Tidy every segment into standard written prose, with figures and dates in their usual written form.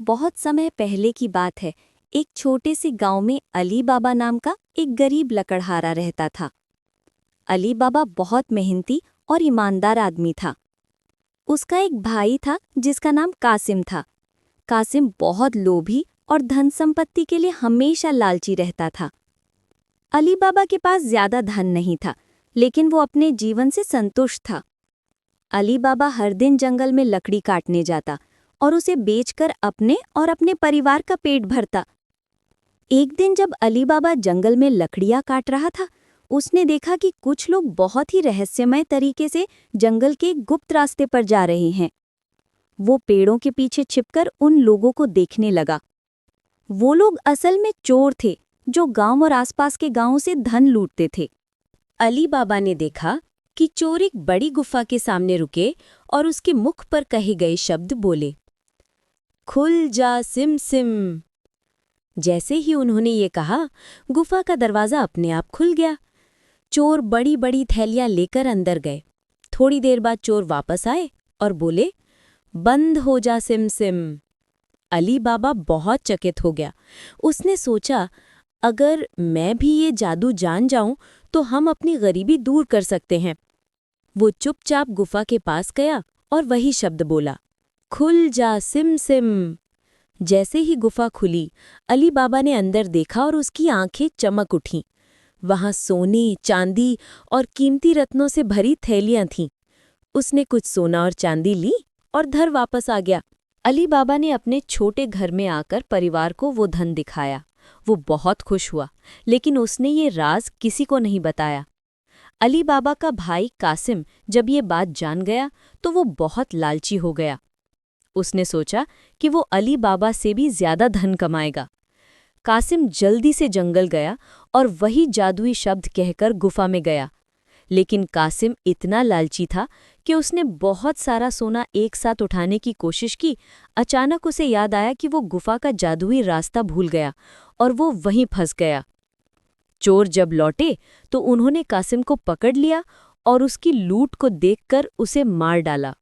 बहुत समय पहले की बात है। एक छोटे से गांव में अली बाबा नाम का एक गरीब लकड़हारा रहता था। अली बाबा बहुत मेहनती और ईमानदार आदमी था। उसका एक भाई था जिसका नाम कासिम था। कासिम बहुत लोभी और धन संपत्ति के लिए हमेशा लालची रहता था। अली बाबा के पास ज्यादा धन नहीं था, लेकिन वो अपने जीवन से संतुष्ट था। अली बाबा हर दिन जंगल में लकड़ी काटने जाता और उसे बेचकर अपने और अपने परिवार का पेट भरता। एक दिन जब अली बाबा जंगल में लकड़ियां काट रहा था, उसने देखा कि कुछ लोग बहुत ही रहस्यमय तरीके से जंगल के गुप्त रास्ते पर जा रहे हैं। वो पेड़ों के पीछे छिपकर उन लोगों को देखने लगा। वो लोग असल में चोर थे जो गांव और आसपास के गांवों से धन लूटते थे। अली बाबा ने देखा कि चोर एक बड़ी गुफा के सामने रुके और उसके मुख पर कहे गए शब्द बोले, खुल जा सिम सिम। जैसे ही उन्होंने ये कहा, गुफा का दरवाज़ा अपने आप खुल गया। चोर बड़ी बड़ी थैलियां लेकर अंदर गए। थोड़ी देर बाद चोर वापस आए और बोले, बंद हो जा सिम सिम। अली बाबा बहुत चकित हो गया। उसने सोचा, अगर मैं भी ये जादू जान जाऊं तो हम अपनी गरीबी दूर कर सकते हैं। वो चुपचाप गुफा के पास गया और वही शब्द बोला, खुल जा सिम सिम। जैसे ही गुफा खुली, अली बाबा ने अंदर देखा और उसकी आंखें चमक उठीं। वहां सोने, चांदी और कीमती रत्नों से भरी थैलियां थीं। उसने कुछ सोना और चांदी ली और घर वापस आ गया। अली बाबा ने अपने छोटे घर में आकर परिवार को वो धन दिखाया। वो बहुत खुश हुआ, लेकिन उसने ये राज किसी को नहीं बताया। अली बाबा का भाई कासिम जब ये बात जान गया तो वो बहुत लालची हो गया। उसने सोचा कि वो अली बाबा से भी ज्यादा धन कमाएगा। कासिम जल्दी से जंगल गया और वही जादुई शब्द कहकर गुफा में गया। लेकिन कासिम इतना लालची था कि उसने बहुत सारा सोना एक साथ उठाने की कोशिश की। अचानक उसे याद आया कि वो गुफा का जादुई रास्ता भूल गया और वो वहीं फंस गया। चोर जब लौटे तो उन्होंने कासिम को पकड़ लिया और उसकी लूट को देखकर उसे मार डाला।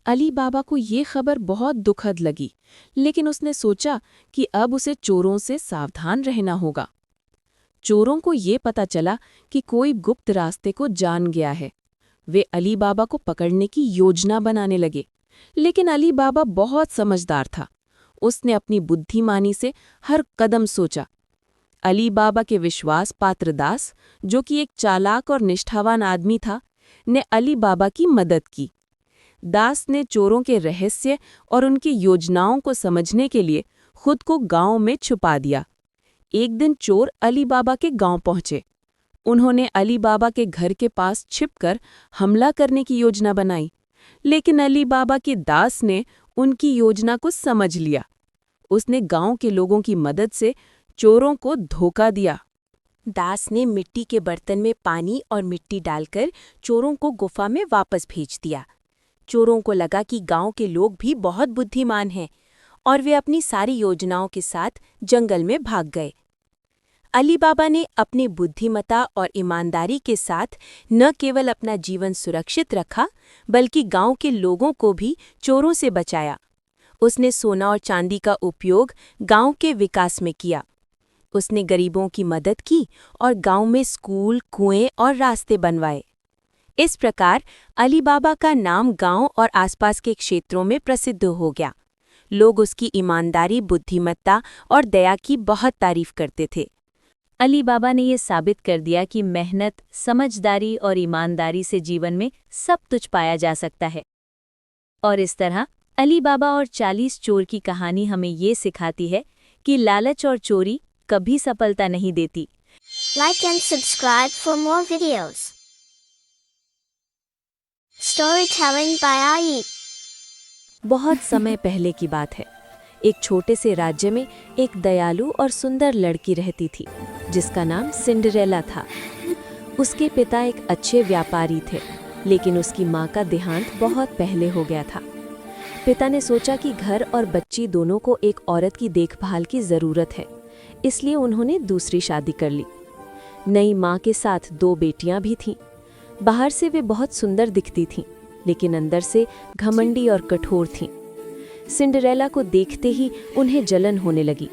अली बाबा को ये खबर बहुत दुखद लगी, लेकिन उसने सोचा कि अब उसे चोरों से सावधान रहना होगा। चोरों को ये पता चला कि कोई गुप्त रास्ते को जान गया है। वे अली बाबा को पकड़ने की योजना बनाने लगे, लेकिन अली बाबा बहुत समझदार था। उसने अपनी बुद्धिमानी से हर कदम सोचा। अली बाबा के विश्वास पात्र दास, जो कि एक चालाक और निष्ठावान आदमी था, ने अली बाबा की मदद की। दास ने चोरों के रहस्य और उनकी योजनाओं को समझने के लिए खुद को गांव में छुपा दिया। एक दिन चोर अली बाबा के गांव पहुंचे। उन्होंने अली बाबा के घर के पास छिपकर हमला करने की योजना बनाई, लेकिन अली बाबा के दास ने उनकी योजना को समझ लिया। उसने गांव के लोगों की मदद से चोरों को धोखा दिया। दास ने मिट्टी के बर्तन में पानी और मिट्टी डालकर चोरों को गुफा में वापस भेज दिया। चोरों को लगा कि गांव के लोग भी बहुत बुद्धिमान हैं और वे अपनी सारी योजनाओं के साथ जंगल में भाग गए। अली बाबा ने अपनी बुद्धिमत्ता और ईमानदारी के साथ न केवल अपना जीवन सुरक्षित रखा, बल्कि गांव के लोगों को भी चोरों से बचाया। उसने सोना और चांदी का उपयोग गांव के विकास में किया। उसने गरीबों की मदद की और गांव में स्कूल, कुएं और रास्ते बनवाए। इस प्रकार अली बाबा का नाम गांव और आसपास के क्षेत्रों में प्रसिद्ध हो गया। लोग उसकी ईमानदारी, बुद्धिमत्ता और दया की बहुत तारीफ करते थे। अली बाबा ने ये साबित कर दिया कि मेहनत, समझदारी और ईमानदारी से जीवन में सब कुछ पाया जा सकता है। और इस तरह अली बाबा और 40 चोर की कहानी हमें ये सिखाती है कि लालच और चोरी कभी सफलता नहीं देती। Like and subscribe for more videos. Storytelling by Ayub. बहुत समय पहले की बात है। एक छोटे से राज्य में एक दयालु और सुंदर लड़की रहती थी, जिसका नाम सिंड्रेला था। उसके पिता एक अच्छे व्यापारी थे, लेकिन उसकी माँ का देहांत बहुत पहले हो गया था। पिता ने सोचा कि घर और बच्ची दोनों को एक औरत की देखभाल की ज़रूरत है, इसलिए उन्होंने दूसरी शादी कर ली। नई माँ के साथ 2 बेटियां भी थीं। बाहर से वे बहुत सुंदर दिखती थीं, लेकिन अंदर से घमंडी और कठोर थीं। सिंड्रेला को देखते ही उन्हें जलन होने लगी।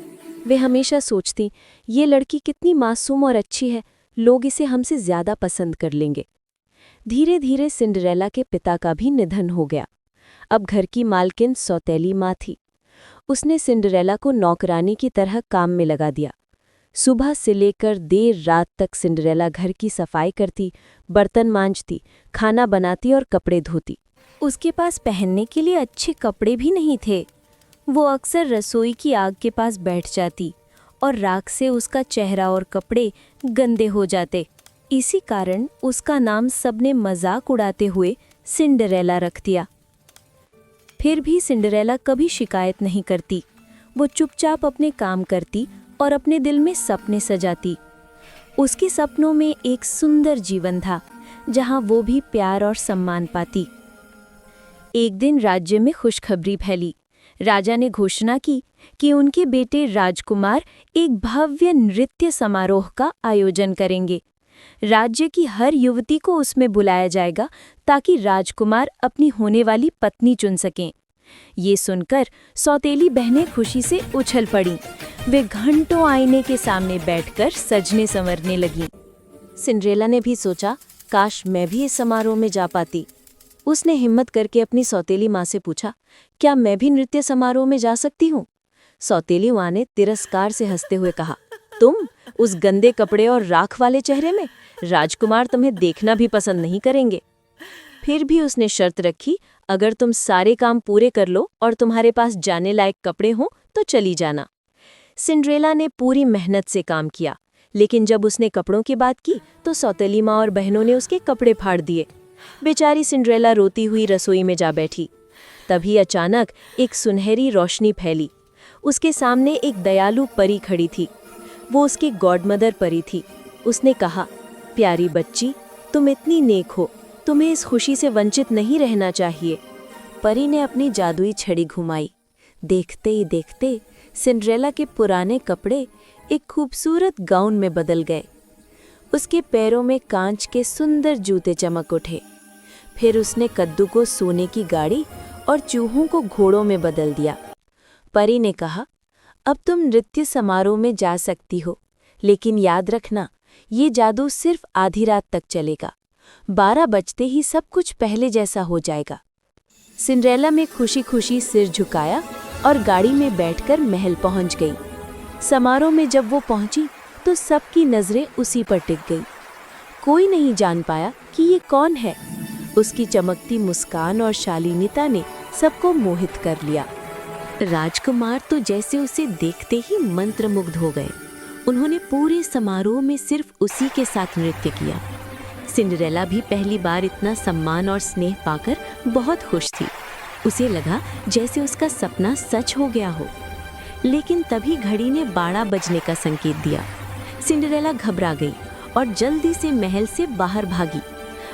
वे हमेशा सोचती, ये लड़की कितनी मासूम और अच्छी है, लोग इसे हमसे ज्यादा पसंद कर लेंगे। धीरे धीरे सिंड्रेला के पिता का भी निधन हो गया। अब घर की मालकिन सौतेली माँ थी। उसने सिंड्रेला को नौकरानी की तरह काम में लगा दिया। सुबह से लेकर देर रात तक सिंड्रेला घर की सफाई करती, बर्तन मांजती, खाना बनाती और कपड़े धोती। उसके पास पहनने के लिए अच्छे कपड़े भी नहीं थे। वो अक्सर रसोई की आग के पास बैठ जाती और राख से उसका चेहरा और कपड़े गंदे हो जाते। इसी कारण उसका नाम सबने मजाक उड़ाते हुए सिंड्रेला रख दिया। फिर भी सिंड्रेला कभी शिकायत नहीं करती। वो चुपचाप अपने काम करती और अपने दिल में सपने सजाती। उसके सपनों में एक सुंदर जीवन था, जहां वो भी प्यार और सम्मान पाती। एक दिन राज्य में खुशखबरी फैली। राजा ने घोषणा की कि उनके बेटे राजकुमार एक भव्य नृत्य समारोह का आयोजन करेंगे। राज्य की हर युवती को उसमें बुलाया जाएगा ताकि राजकुमार अपनी होने वाली पत्नी चुन सकें। ये सुनकर सौतेली बहनें खुशी से उछल पड़ीं। वे घंटों आईने के सामने बैठकर सजने संवरने लगीं। सिंड्रेला ने भी सोचा, काश मैं भी इस समारोह में जा पाती। उसने हिम्मत करके अपनी सौतेली माँ से पूछा, क्या मैं भी नृत्य समारोह में जा सकती हूँ? सौतेली माँ ने तिरस्कार से हंसते हुए कहा, तुम उस गंदे कपड़े और राख वाले चेहरे में? राजकुमार तुम्हें देखना भी पसंद नहीं करेंगे। फिर भी उसने शर्त रखी, अगर तुम सारे काम पूरे कर लो और तुम्हारे पास जाने लायक कपड़े हों तो चली जाना। सिंड्रेला ने पूरी मेहनत से काम किया, लेकिन जब उसने कपड़ों की बात की तो सौतेली माँ और बहनों ने उसके कपड़े फाड़ दिए। बेचारी सिंड्रेला रोती हुई रसोई में जा बैठी। तभी अचानक एक सुनहरी रोशनी फैली। उसके सामने एक दयालु परी खड़ी थी। वो उसकी गॉडमदर परी थी। उसने कहा, प्यारी बच्ची, तुम इतनी नेक हो, तुम्हें इस खुशी से वंचित नहीं रहना चाहिए। परी ने अपनी जादुई छड़ी घुमाई। देखते ही देखते सिंड्रेला के पुराने कपड़े एक खूबसूरत गाउन में बदल गए। उसके पैरों में कांच के सुंदर जूते चमक उठे। फिर उसने कद्दू को सोने की गाड़ी और चूहों को घोड़ों में बदल दिया। परी ने कहा, अब तुम नृत्य समारोह में जा सकती हो, लेकिन याद रखना, ये जादू सिर्फ आधी रात तक चलेगा। 12 बजते ही सब कुछ पहले जैसा हो जाएगा। सिंड्रेला में खुशी खुशी सिर झुकाया और गाड़ी में बैठकर महल पहुंच गई। समारोह में जब वो पहुंची तो सबकी नजरें उसी पर टिक गई। कोई नहीं जान पाया कि ये कौन है। उसकी चमकती मुस्कान और शालीनता ने सबको मोहित कर लिया। राजकुमार तो जैसे उसे देखते ही मंत्रमुग्ध हो गए। उन्होंने पूरे समारोह में सिर्फ उसी के साथ नृत्य किया। सिंड्रेला भी पहली बार इतना सम्मान और स्नेह पाकर बहुत खुश थी। उसे लगा जैसे उसका सपना सच हो गया हो। लेकिन तभी घड़ी ने 12 बजने का संकेत दिया। सिंड्रेला घबरा गई और जल्दी से महल से बाहर भागी।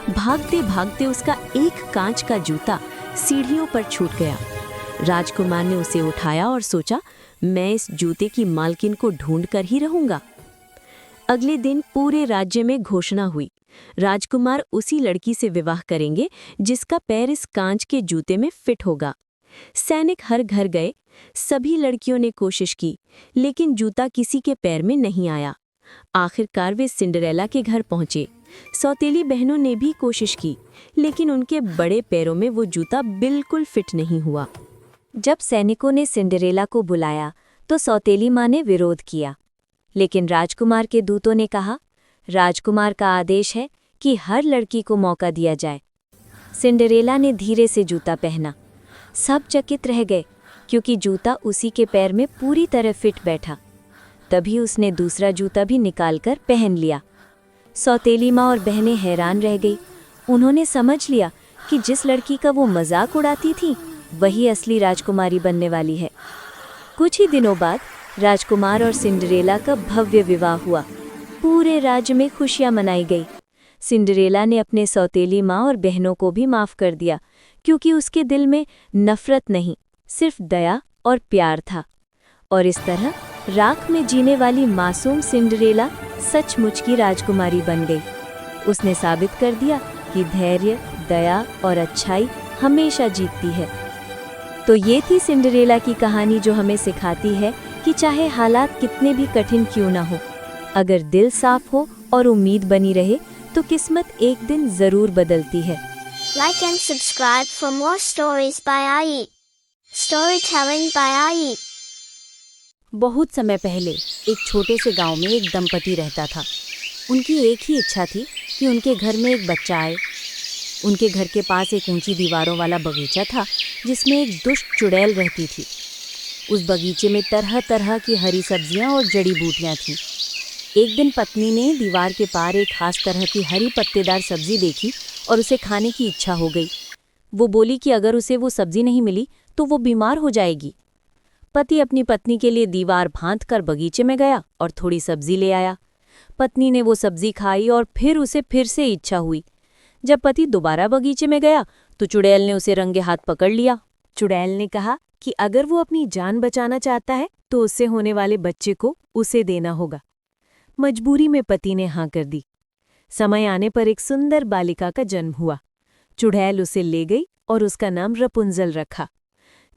भागते भागते उसका एक कांच का जूता सीढ़ियों पर छूट गया। राजकुमार ने उसे उठाया और सोचा, मैं इस जूते की मालकिन को ढूंढ कर ही रहूंगा। अगले दिन पूरे राज्य में घोषणा हुई, राजकुमार उसी लड़की से विवाह करेंगे जिसका पैर इस कांच के जूते में फिट होगा। सैनिक हर घर गए। सभी लड़कियों ने कोशिश की, लेकिन जूता किसी के पैर में नहीं आया। आखिरकार वे सिंड्रेला के घर पहुंचे। सौतेली बहनों ने भी कोशिश की, लेकिन उनके बड़े पैरों में वो जूता बिल्कुल फिट नहीं हुआ। जब सैनिकों ने सिंड्रेला को बुलाया तो सौतेली माँ ने विरोध किया, लेकिन राजकुमार के दूतों ने कहा, राजकुमार का आदेश है कि हर लड़की को मौका दिया जाए। सिंड्रेला ने धीरे से जूता पहना। सब चकित रह गए, क्योंकि जूता उसी के पैर में पूरी तरह फिट बैठा। तभी उसने दूसरा जूता भी निकालकर पहन लिया। सौतेली माँ और बहनें हैरान रह गई। उन्होंने समझ लिया कि जिस लड़की का वो मजाक उड़ाती थी वही असली राजकुमारी बनने वाली है। कुछ ही दिनों बाद राजकुमार और सिंड्रेला का भव्य विवाह हुआ। पूरे राज्य में खुशियां मनाई गई। सिंड्रेला ने अपने सौतेली माँ और बहनों को भी माफ कर दिया, क्योंकि उसके दिल में नफरत नहीं, सिर्फ दया और प्यार था। और इस तरह राख में जीने वाली मासूम सिंड्रेला सचमुच की राजकुमारी बन गई। उसने साबित कर दिया कि धैर्य, दया और अच्छाई हमेशा जीतती है। तो ये थी सिंड्रेला की कहानी, जो हमें सिखाती है कि चाहे हालात कितने भी कठिन क्यों ना हो, अगर दिल साफ हो और उम्मीद बनी रहे तो किस्मत एक दिन जरूर बदलती है। Like and subscribe for more stories by Ayub. Storytelling by Ayub. बहुत समय पहले एक छोटे से गांव में एक दंपति रहता था। उनकी एक ही इच्छा थी कि उनके घर में एक बच्चा आए। उनके घर के पास एक ऊंची दीवारों वाला बगीचा था जिसमें एक दुष्ट चुड़ैल रहती थी। उस बगीचे में तरह तरह की हरी सब्जियां और जड़ी बूटियां थीं। एक दिन पत्नी ने दीवार के पार एक खास तरह की हरी पत्तेदार सब्जी देखी और उसे खाने की इच्छा हो गई। वो बोली कि अगर उसे वो सब्जी नहीं मिली तो वो बीमार हो जाएगी। पति अपनी पत्नी के लिए दीवार भांत कर बगीचे में गया और थोड़ी सब्जी ले आया। पत्नी ने वो सब्जी खाई और फिर उसे फिर से इच्छा हुई। जब पति दोबारा बगीचे में गया तो चुड़ैल ने उसे रंगे हाथ पकड़ लिया। चुड़ैल ने कहा कि अगर वो अपनी जान बचाना चाहता है तो उससे होने वाले बच्चे को उसे देना होगा। मजबूरी में पति ने हाँ कर दी। समय आने पर एक सुंदर बालिका का जन्म हुआ। चुड़ैल उसे ले गई और उसका नाम रपुंजल रखा।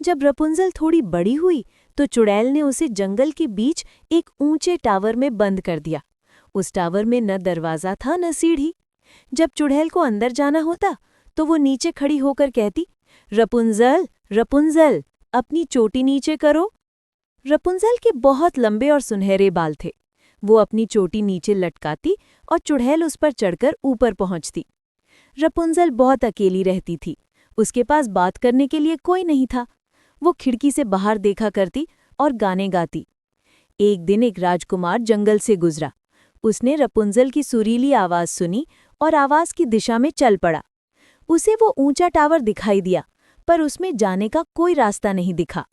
जब रपुंजल थोड़ी बड़ी हुई तो चुड़ैल ने उसे जंगल के बीच एक ऊंचे टावर में बंद कर दिया। उस टावर में न दरवाजा था न सीढ़ी। जब चुड़ैल को अंदर जाना होता तो वो नीचे खड़ी होकर कहती, रपुंजल रपुंजल, अपनी चोटी नीचे करो। रपुंजल के बहुत लंबे और सुनहरे बाल थे। वो अपनी चोटी नीचे लटकाती और चुड़ैल उस पर चढ़कर ऊपर पहुंचती। रपुंजल बहुत अकेली रहती थी। उसके पास बात करने के लिए कोई नहीं था। वो खिड़की से बाहर देखा करती और गाने गाती। एक दिन एक राजकुमार जंगल से गुजरा। उसने रपुंजल की सुरीली आवाज सुनी और आवाज की दिशा में चल पड़ा। उसे वो ऊंचा टावर दिखाई दिया, पर उसमें जाने का कोई रास्ता नहीं दिखा।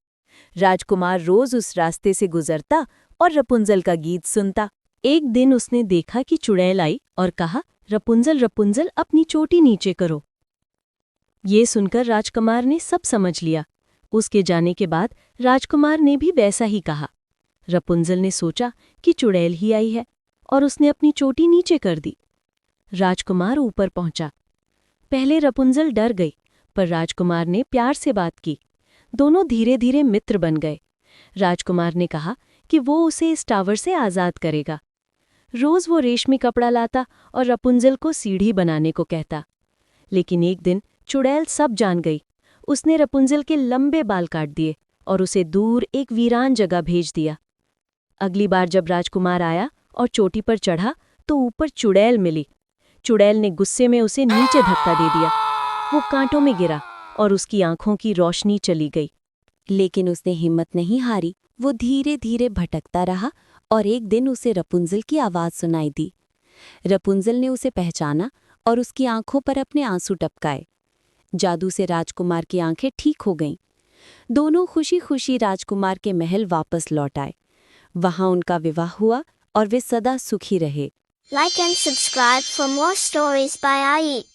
राजकुमार रोज उस रास्ते से गुजरता और रपुंजल का गीत सुनता। एक दिन उसने देखा कि चुड़ैल आई और कहा, रपुंजल रपुंजल, अपनी चोटी नीचे करो। ये सुनकर राजकुमार ने सब समझ लिया। उसके जाने के बाद राजकुमार ने भी वैसा ही कहा। रपुंजल ने सोचा कि चुड़ैल ही आई है और उसने अपनी चोटी नीचे कर दी। राजकुमार ऊपर पहुंचा। पहले रपुंजल डर गई, पर राजकुमार ने प्यार से बात की। दोनों धीरे धीरे मित्र बन गए। राजकुमार ने कहा कि वो उसे इस टावर से आज़ाद करेगा। रोज वो रेशमी कपड़ा लाता और रपुंजल को सीढ़ी बनाने को कहता। लेकिन एक दिन चुड़ैल सब जान गई। उसने रपुंजल के लंबे बाल काट दिए और उसे दूर एक वीरान जगह भेज दिया। अगली बार जब राजकुमार आया और चोटी पर चढ़ा तो ऊपर चुड़ैल मिली। चुड़ैल ने गुस्से में उसे नीचे धक्का दे दिया। वो कांटों में गिरा और उसकी आंखों की रोशनी चली गई। लेकिन उसने हिम्मत नहीं हारी। वो धीरे धीरे भटकता रहा और एक दिन उसे रपुंजल की आवाज़ सुनाई दी। रपुंजल ने उसे पहचाना और उसकी आंखों पर अपने आंसू टपकाए। जादू से राजकुमार की आंखें ठीक हो गईं। दोनों खुशी खुशी राजकुमार के महल वापस लौट आए। वहां उनका विवाह हुआ और वे सदा सुखी रहे। Like and subscribe for more stories by Ayub.